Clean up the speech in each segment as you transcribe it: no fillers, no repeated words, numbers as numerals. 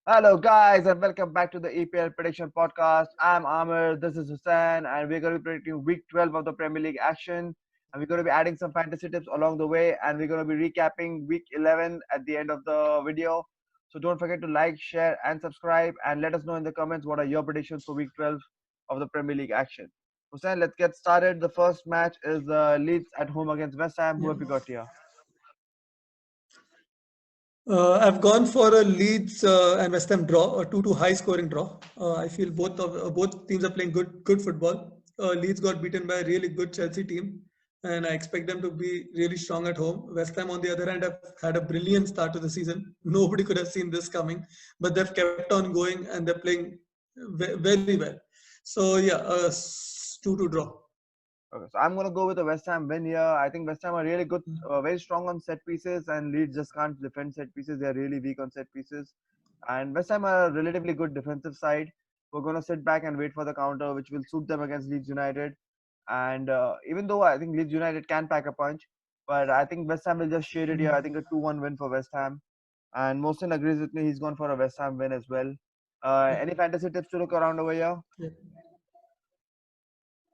Hello, guys, and welcome back to the EPL Prediction Podcast. I'm Amir, this is Hussain, and we're going to be predicting week 12 of the Premier League action. And we're going to be adding some fantasy tips along the way, and we're going to be recapping week 11 at the end of the video. So don't forget to like, share, and subscribe, and let us know in the comments what are your predictions for week 12 of the Premier League action. Hussain, let's get started. The first match is Leeds at home against West Ham. Who Yeah. have you got here? I've gone for a Leeds and West Ham draw, a 2-2 high scoring draw. I feel both teams are playing good football. Leeds got beaten by a really good Chelsea team, and I expect them to be really strong at home. West Ham, on the other hand, have had a brilliant start to the season. Nobody could have seen this coming, but they've kept on going and they're playing very well. So yeah, 2-2 draw. Okay, so I'm gonna go with the West Ham win here. I think West Ham are really good, very strong on set pieces, and Leeds just can't defend set pieces. They are really weak on set pieces, and West Ham are a relatively good defensive side. We're gonna sit back and wait for the counter, which will suit them against Leeds United. And even though I think Leeds United can pack a punch, but I think West Ham will just shade it here. I think a 2-1 win for West Ham. And Mohsin agrees with me. He's gone for a West Ham win as well. Any fantasy tips to look around over here? Yeah.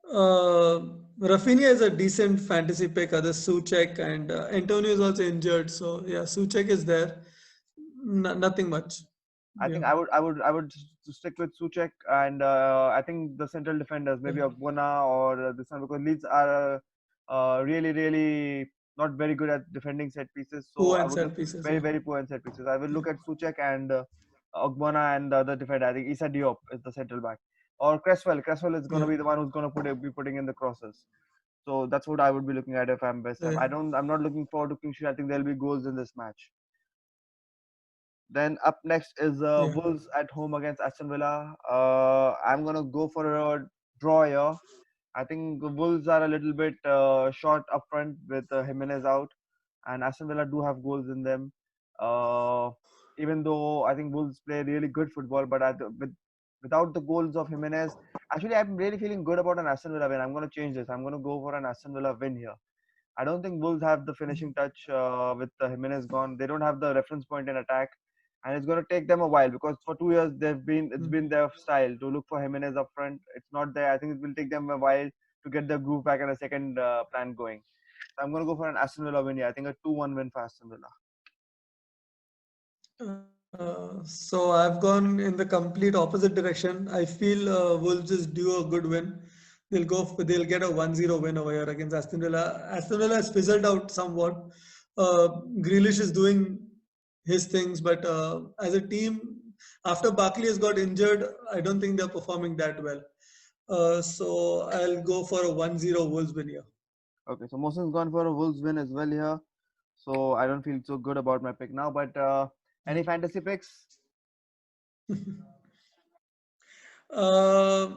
Uh, Rafinha is a decent fantasy pick. Others Suchek and Antonio is also injured. So yeah, Suchek is there. Nothing much. I Yeah. think I would stick with Suchek and I think the central defenders maybe Yeah. Ogbonna or this one because Leeds are really not very good at defending set pieces. So Poor I and would look set pieces. very Yeah. very poor in set pieces. I will Yeah. look at Suchek and Ogbonna and the other defender. I think Issa Diop is the central back or Cresswell. Cresswell is going to Yeah. be the one who's going to be putting in the crosses. So that's what I would be looking at if I'm West Ham. Yeah. I'm not looking forward to Kingsley. I think there'll be goals in this match. Then up next is Yeah. Wolves at home against Aston Villa. I'm gonna go for a draw here. I think the Wolves are a little bit short up front with Jimenez out, and Aston Villa do have goals in them. Uh, Even though I think Wolves play really good football, but without the goals of Jimenez, actually I'm really feeling good about an Aston Villa win. I'm gonna change this. I'm gonna go for an Aston Villa win here. I don't think Wolves have the finishing touch with Jimenez gone. They don't have the reference point in attack, and it's going to take them a while because for 2 years it's Mm. been their style to look for Jimenez up front. It's not there. I think it will take them a while to get their groove back and a second plan going. So I'm going to go for an Aston Villa win here. I think a 2-1 win for Aston Villa. So I've gone in the complete opposite direction. I feel Wolves is due a good win. They'll get a 1-0 win over here against Aston Villa. Aston Villa has fizzled out somewhat. Grealish is doing his things, but as a team, after Barkley has got injured, I don't think they're performing that well. So I'll go for a 1-0 Wolves win here. Okay, so Mohsen's gone for a Wolves win as well here. So I don't feel so good about my pick now. But any fantasy picks? Uh,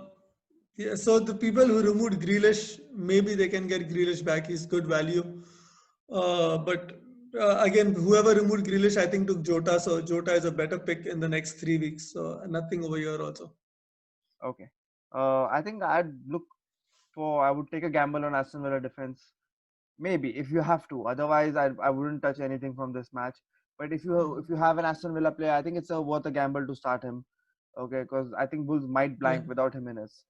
yeah, so the people who removed Grealish, maybe they can get Grealish back. He's good value. But again, whoever removed Grealish, I think took Jota. So Jota is a better pick in the next 3 weeks. So nothing over here also. Okay. I think I would take a gamble on Aston Villa defense. Maybe if you have to. Otherwise, I wouldn't touch anything from this match. But if you have an Aston Villa player, I think it's worth a gamble to start him. Okay, because I think Bulls might Yeah. blank without Jimenez.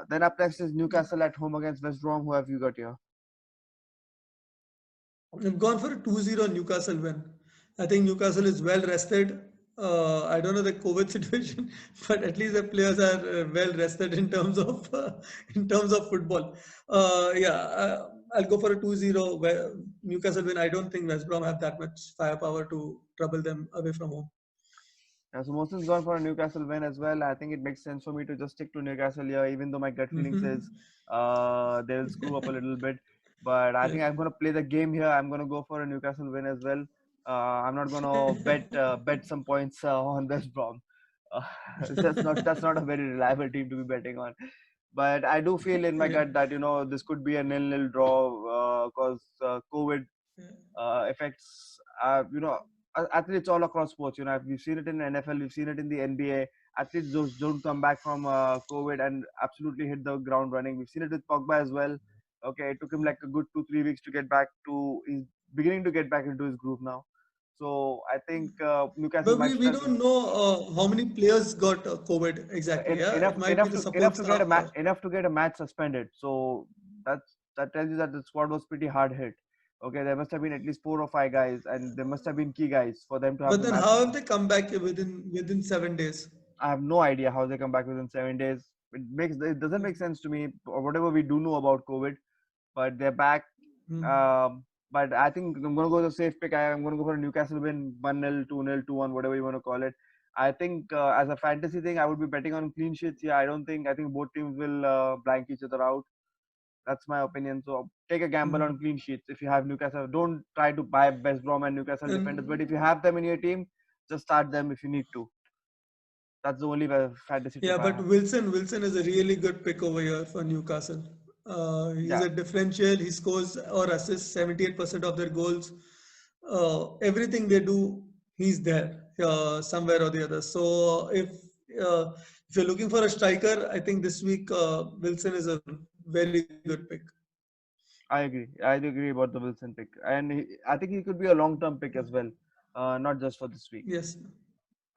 Then up next is Newcastle at home against West Brom. Who have you got here? I've gone for a 2-0 Newcastle win. I think Newcastle is well rested. I don't know the COVID situation, but at least the players are well rested in terms of football. I'll go for a 2-0 Newcastle win. I don't think West Brom have that much firepower to trouble them away from home. Yeah, so Mohsen's gone for a Newcastle win as well. I think it makes sense for me to just stick to Newcastle here, even though my gut feeling says they'll screw up a little bit. But I Yeah. think I'm going to play the game here. I'm going to go for a Newcastle win as well. I'm not going to bet some points on West Brom. Uh, that's not a very reliable team to be betting on. But I do feel in my Yeah. gut that this could be a nil-nil draw because COVID affects athletes all across sports. We've seen it in NFL, we've seen it in the NBA. Athletes just don't come back from COVID and absolutely hit the ground running. We've seen it with Pogba as well. Okay, it took him like a good 2-3 weeks to get back to. He's beginning to get back into his groove now. So I think Newcastle But might we struggle. don't know how many players got COVID exactly. Yeah, Enough it might be the support staff. enough to get a match suspended. So that tells you that the squad was pretty hard hit. Okay, there must have been at least 4 or 5 guys, and there must have been key guys for them to have But the then match how have they suspended. come back within 7 days? I have no idea how they come back within 7 days. It doesn't make sense to me, or whatever we do know about COVID, but they're back. Hmm. But I think I'm going to go with a safe pick. I'm going to go for a Newcastle win 1-0, 2-0, 2-1, whatever you want to call it. I think as a fantasy thing, I would be betting on clean sheets. Yeah, I think both teams will blank each other out. That's my opinion. So take a gamble on Hmm. clean sheets. If you have Newcastle, don't try to buy West Brom and Newcastle defenders. But And if you have them in your team, just start them if you need to. That's the only fantasy tip yeah, I but have. Wilson is a really good pick over here for Newcastle. He's Yeah, a differential. He scores or assists 78% of their goals. Everything they do, he's there somewhere or the other. So uh, if you're looking for a striker, I think this week Wilson is a very good pick. I agree. I do agree about the Wilson pick, and I think he could be a long-term pick as well, not just for this week. Yes.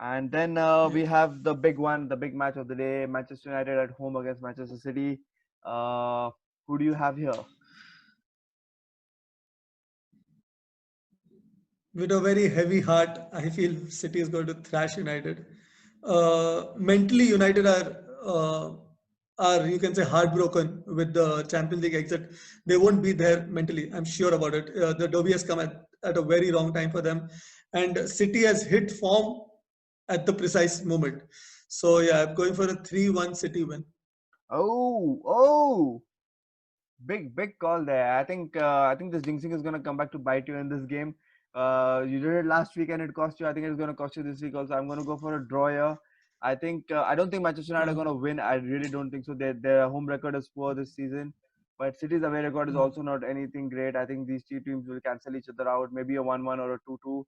And then Yeah. we have the big one, the big match of the day: Manchester United at home against Manchester City. Uh, who do you have here? With a very heavy heart, I feel City is going to thrash United. Mentally, United are you can say heartbroken with the Champions League exit. They won't be there mentally. I'm sure about it. The derby has come at a very wrong time for them, and City has hit form at the precise moment. So yeah, I'm going for a 3-1 City win. Oh, big call there. I think this jinxing is gonna come back to bite you in this game. You did it last week and it cost you. I think it's gonna cost you this week also. I'm gonna go for a draw here. I don't think Manchester United are Uh, gonna win. I really don't think so. Their home record is poor this season, but City's away record is mm, also not anything great. I think these two teams will cancel each other out. Maybe a 1-1 or a 2-2.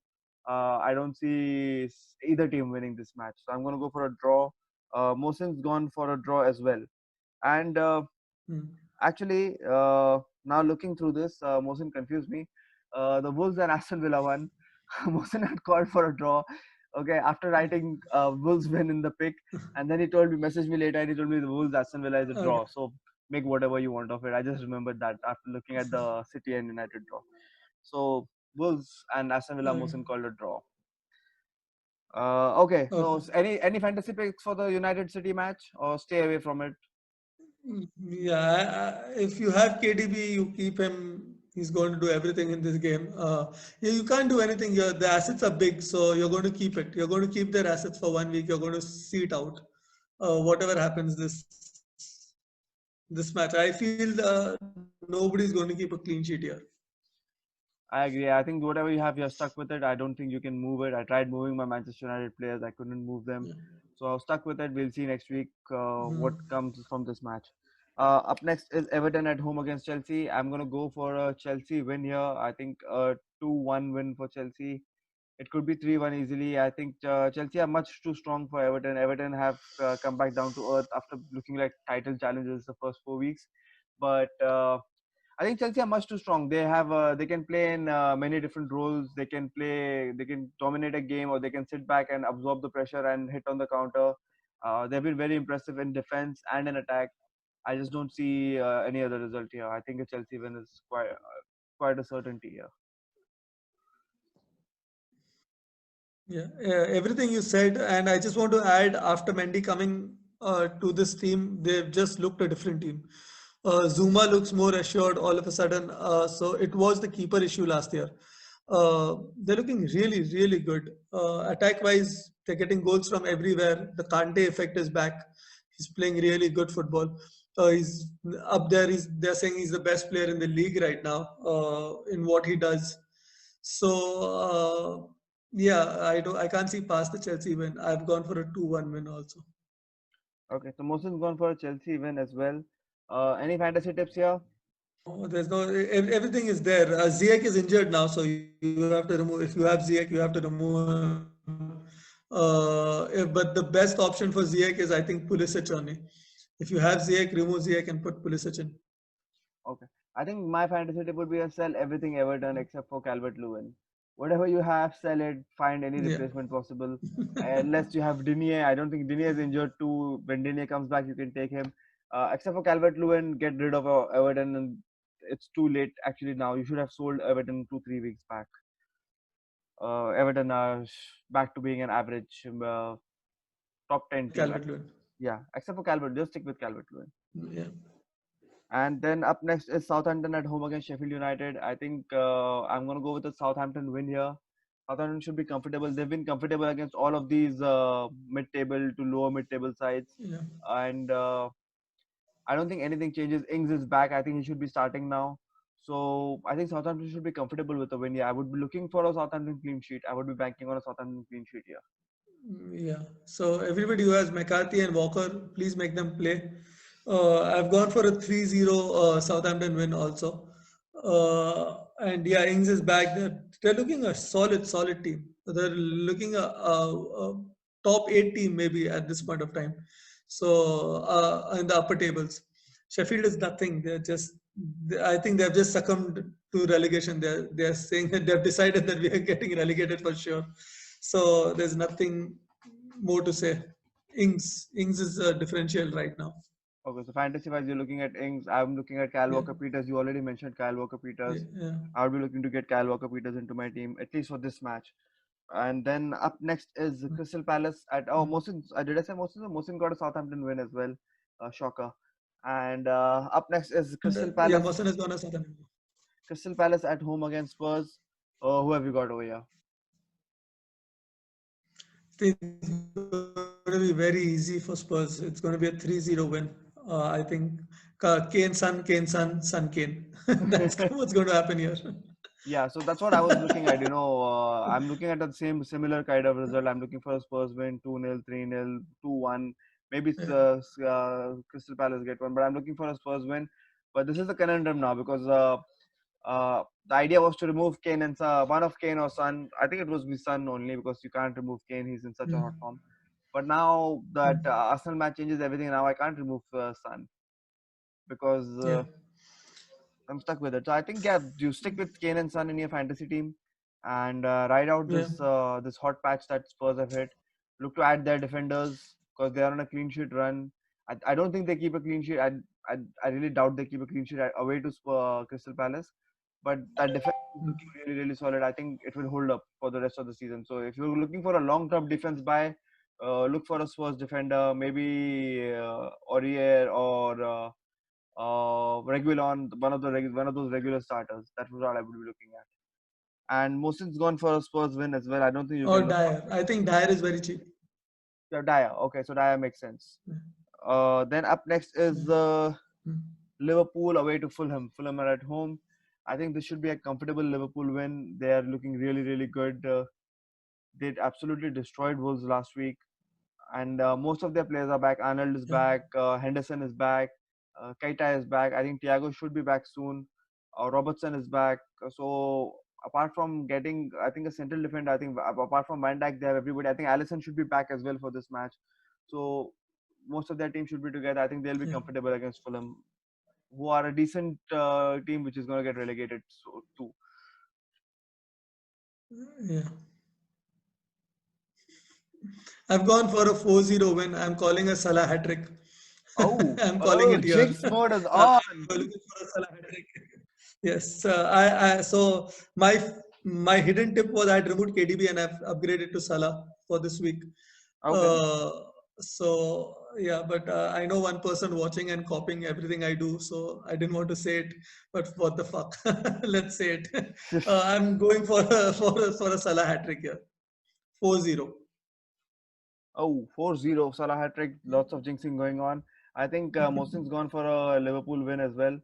I don't see either team winning this match, so I'm gonna go for a draw. Mohsin's gone for a draw as well, and mm. actually, now looking through this, Mohsin confused me. The Wolves and Aston Villa won. Mohsin had called for a draw. Okay, after writing Wolves win in the pick, and then he told me, messaged me later, and he told me the Wolves Aston Villa is a Okay. draw. So make whatever you want of it. I just remembered that after looking at the City and United draw. So Wolves and Aston Villa, Okay. Mohsin called a draw. Okay, so Okay. any fantasy picks for the United City match, or stay away from it? Yeah, if you have KDB, you keep him. He's going to do everything in this game. You can't do anything here. The assets are big, so you're going to keep it. You're going to keep their assets for 1 week. You're going to see it out. Whatever happens this match, I feel nobody's going to keep a clean sheet here. I agree. I think whatever you have, you're stuck with it. I don't think you can move it. I tried moving my Manchester United players. I couldn't move them. Yeah. So I was stuck with it. We'll see next week what Hmm. comes from this match. Up next is Everton at home against Chelsea. I'm going to go for a Chelsea win here. I think a 2-1 win for Chelsea. It could be 3-1 easily. I think Chelsea are much too strong for Everton. Everton have come back down to earth after looking like title challenges the first 4 weeks. But I think Chelsea are much too strong. They can play in many different roles. They can dominate a game, or they can sit back and absorb the pressure and hit on the counter. They've been very impressive in defense and in attack. I just don't see any other result here. I think a Chelsea win is quite a certainty here. Yeah, everything you said, and I just want to add after Mendy coming to this team, they've just looked a different team. Zuma looks more assured all of a sudden. So it was the keeper issue last year. They're looking really, really good. Attack wise, they're getting goals from everywhere. The Kante effect is back. He's playing really good football. He's up there. They're saying he's the best player in the league right now in what he does. So yeah, I can't see past the Chelsea win. I've gone for a 2-1 win also. Okay, so Mohsin's gone for a Chelsea win as well. Any fantasy tips here? No, there's no everything is there. Ziyech is injured now, so you have to remove. If you have Ziyech, you have to remove him. But the best option for Ziyech is, I think, Pulisic only. If you have Ziyech, remove Ziyech and put Pulisic in. Okay, I think my fantasy tip would be a sell everything Everton except for Calvert Lewin. Whatever you have, sell it. Find any Yeah. replacement possible. Unless you have Dinier, I don't think Dinier is injured too. When Dinier comes back, you can take him. Except for Calvert-Lewin, get rid of Everton, and it's too late. Actually, now you should have sold Everton 2 3 weeks back. Everton are back to being an average top 10 team. Calvert-Lewin. Yeah, except for Calvert, just stick with Calvert-Lewin. Yeah. And then up next is Southampton at home against Sheffield United. I think I'm going to go with the Southampton win here. Southampton should be comfortable. They've been comfortable against all of these mid-table to lower mid-table sides. Yeah. And I don't think anything changes. Ings is back. I think he should be starting now. So I think Southampton should be comfortable with the win. Yeah, I would be looking for a Southampton clean sheet. I would be banking on a Southampton clean sheet here. Yeah. So everybody who has McCarthy and Walker, please make them play. I've gone for a 3-0 Southampton win also. And yeah, Ings is back. They're looking a solid team. They're looking a top 8 team maybe at this point of time. So in the upper tables, Sheffield is nothing. I think they've just succumbed to relegation. They're saying that they've decided that we are getting relegated for sure. So there's nothing more to say. Ings is a differential right now. Okay, so fantasy wise, you're looking at Ings. I'm looking at Kyle Yeah. Walker Peters. You already mentioned Kyle Walker Peters. Yeah. I would be looking to get Kyle Walker Peters into my team, at least for this match. And then up next is Crystal Palace at Mohsin. Did I say Mohsin? Mohsin got a Southampton win as well. Shocker. And up next is Crystal Yeah, Palace. Mohsen has gone a Southampton. Crystal Palace at home against Spurs. Who have you got over here? It's going to be very easy for Spurs. It's going to be a 3-0 win. I think Kane, Son, Kane. That's what's going to happen here. Yeah, so that's what I was looking at. I'm looking at the same similar kind of result. I'm looking for a Spurs win, 2-0, 3-0, 2-1. Maybe Crystal Palace get one, but I'm looking for a Spurs win. But this is the conundrum now because the idea was to remove Kane and one of Kane or Son. I think it was me Son only because you can't remove Kane. He's in such a hot form. But now that Arsenal match changes everything, now I can't remove Son because I'm stuck with it. So I think you stick with Kane and Son in your fantasy team and ride out this hot patch that Spurs have hit. Look to add their defenders because they are on a clean sheet run. I don't think they keep a clean sheet. I really doubt they keep a clean sheet away to Crystal Palace. But that defense is looking really, really solid. I think it will hold up for the rest of the season. So if you're looking for a long-term defense buy, look for a Spurs defender, maybe Aurier or Reguilon, one of those regular starters. That was what I would be looking at. And Mohsin's gone for a Spurs win as well. I don't think you can. Dyer. I think Dyer is very cheap. Yeah, Dyer. Okay, so Dyer makes sense. Then up next is Liverpool away to Fulham. Fulham are at home. I think this should be a comfortable Liverpool win. They are looking really, really good. They absolutely destroyed Wolves last week. And most of their players are back. Arnold is back. Henderson is back. Keita is back. I think Thiago should be back soon. Robertson is back. So apart from getting, I think a central defender, I think apart from Van Dijk, they have everybody. I think Alisson should be back as well for this match. So most of their team should be together. I think they'll be comfortable against Fulham, who are a decent team which is going to get relegated too. Yeah. I've gone for a 4-0 win. I'm calling a Salah hat-trick. Oh, I'm calling it here. Jinx mode is on. I'm looking for a Salah hat-trick. Yes. So my hidden tip was I'd removed KDB and I've upgraded to Salah for this week. Okay. So yeah, but I know one person watching and copying everything I do, so I didn't want to say it. But what the fuck? Let's say it. I'm going for a Salah hat-trick here. 4-0. Oh, 4-0 Salah hat-trick. Lots of jinxing going on. I think Mohsin's gone for a Liverpool win as well.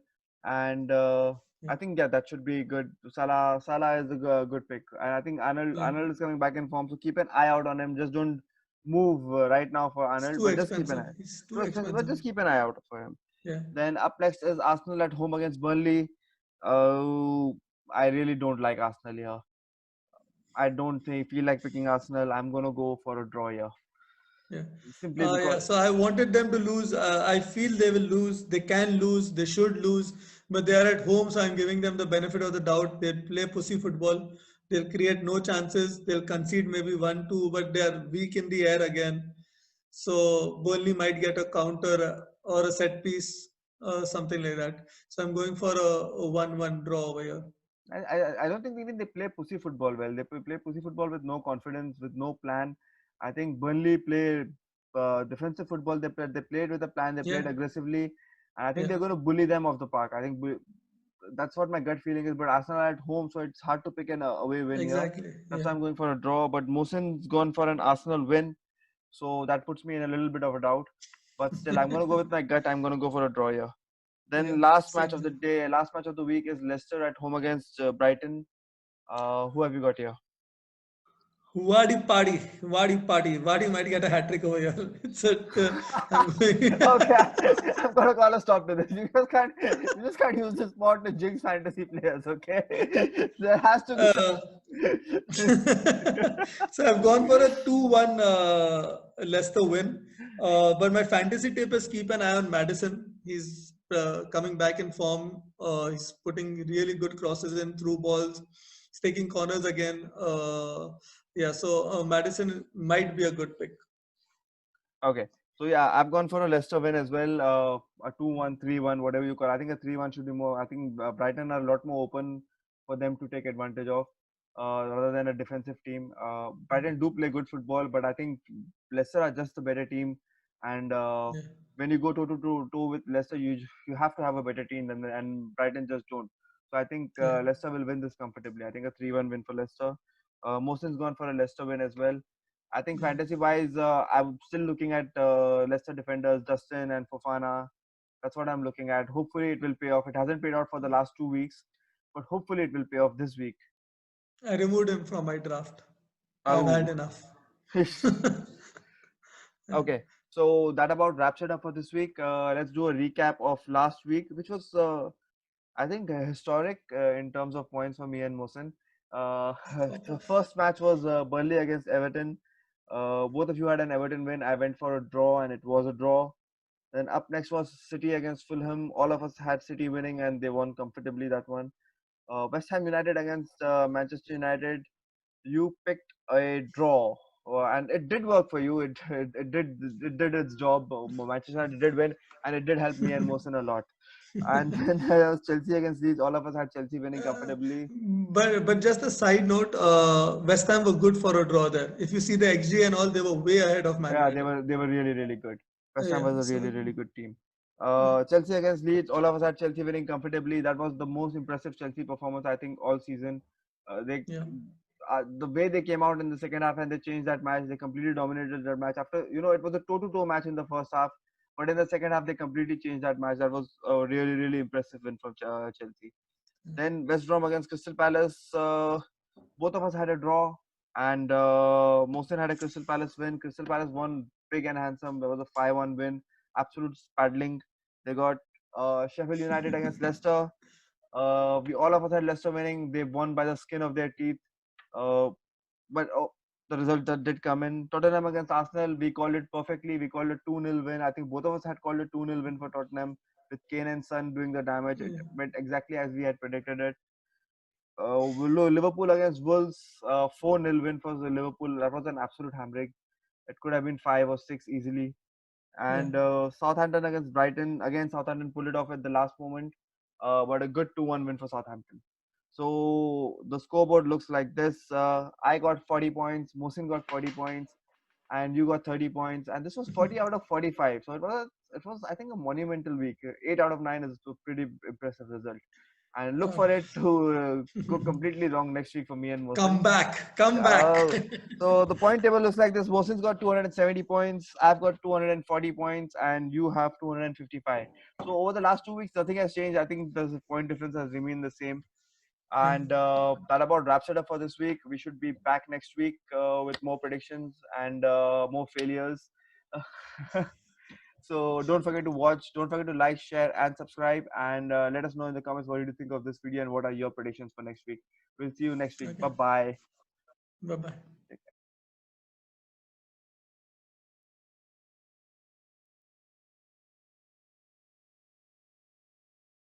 And I think that should be good. Salah is a good pick. And I think Arnold is coming back in form. So keep an eye out on him. Just don't move right now for Arnold. But just keep an eye. He's too expensive. But just keep an eye out for him. Yeah. Then up next is Arsenal at home against Burnley. I really don't like Arsenal here. I don't feel like picking Arsenal. I'm going to go for a draw here. Yeah. Simply because. So I wanted them to lose. I feel they will lose. They can lose. They should lose. But they are at home, so I'm giving them the benefit of the doubt. They play pussy football. They'll create no chances. They'll concede maybe 1-2, but they are weak in the air again. So Burnley might get a counter or a set piece, something like that. So I'm going for a 1-1 draw over here. I don't think even they play pussy football well. They play pussy football with no confidence, with no plan. I think Burnley play defensive football. They played with a plan. They Yeah, played aggressively, and I think yeah, they're going to bully them off the park. I think that's what my gut feeling is. But Arsenal are at home, so it's hard to pick an away win here. exactly. That's Yeah, why I'm going for a draw. But Mohsin's gone for an Arsenal win, so that puts me in a little bit of a doubt. But still, I'm going to go with my gut. I'm going to go for a draw here. yeah, Then last match same of the thing. day, last match of the week is Leicester at home against Brighton. Who have you got here? Wadi might get a hat trick over here. It's a, I'm going. Okay, I'm gonna call a stop to this. You just can't use this spot to jinx fantasy players. Okay, there has to be some. uh, so I've gone for a 2-1 Leicester win. But my fantasy tip is keep an eye on Madison. He's coming back in form. He's putting really good crosses in through balls. He's taking corners again. Yeah, so Madison might be a good pick. Okay, so yeah, I've gone for a Leicester win as well. A 2-1, 3-1, whatever you call. I think a 3-1 should be more. I think Brighton are a lot more open for them to take advantage of, rather than a defensive team. Brighton do play good football, but I think Leicester are just a better team. And Yeah, when you go toe with Leicester, you have to have a better team than and Brighton just don't. So I think yeah, Leicester will win this comfortably. I think a 3-1 win for Leicester. Mohsin's gone for a Leicester win as well. I think yeah. fantasy wise, I'm still looking at Leicester defenders Justin and Fofana. That's what I'm looking at. Hopefully, it will pay off. It hasn't paid out for the last 2 weeks, but hopefully, it will pay off this week. I removed him from my draft. I've Oh, had enough. okay. So that about wraps it up for this week. Let's do a recap of last week, which was, I think, historic in terms of points for me and Mohsen. Uh, the first match was Burnley against Everton. Both of you had an Everton win. I went for a draw, and it was a draw. Then up next was City against Fulham. All of us had City winning, and they won comfortably that one. West Ham United against Manchester United. You picked a draw, and it did work for you. It did its job. Manchester United did win, and it did help me and Mohsen a lot. And then there was Chelsea against Leeds. All of us had Chelsea winning Uh, comfortably. but just a side note, West Ham were good for a draw there. If you see the XG and all, they were way ahead of Man Yeah, they United. were they were really really good. West Ham Yeah, was a so really good team. yeah, Chelsea against Leeds, all of us had Chelsea winning comfortably. That was the most impressive Chelsea performance I think all season. They yeah, The way they came out in the second half and they changed that match, they completely dominated that match. After it was a toe-to-toe match in the first half, but in the second half they completely changed that match. That was a really impressive win from Chelsea. Then West Brom against Crystal Palace. Both of us had a draw, and Mohsen had a Crystal Palace win. Crystal Palace won big and handsome. There was a 5-1 win. Absolute paddling. They got Sheffield United against Leicester. We all of us had Leicester winning. They won by the skin of their teeth. Uh, but the result that did come in. Tottenham against Arsenal, we called it perfectly. We called it 2-0 win. I think both of us had called it 2-0 win for Tottenham with Kane and Son doing the damage. It yeah, went exactly as we had predicted it. Liverpool against Wolves, 4-0 win for the Liverpool. That was an absolute handbrake. It could have been 5 or 6 easily. yeah, And Southampton against Brighton. Again, Southampton pulled it off at the last moment, but a good 2-1 win for Southampton. So the scoreboard looks like this. I got 40 points, Mohsin got 40 points, and you got 30 points. And this was 40 out of 45. So it was I think a monumental week. 8 out of 9 is a pretty impressive result. And look uh, for it to go completely wrong next week for me and Mohsin. come back, come back. Uh, so the point table looks like this. Mohsin's got 270 points. I've got 240 points, and you have 255. So over the last 2 weeks, nothing has changed. I think the point difference has remained the same. Yeah, And that about wraps it up for this week. We should be back next week with more predictions and more failures. So don't forget to watch. Don't forget to like, share, and subscribe. And let us know in the comments what did you think of this video and what are your predictions for next week. We'll see you next week. okay. Bye bye. Bye bye.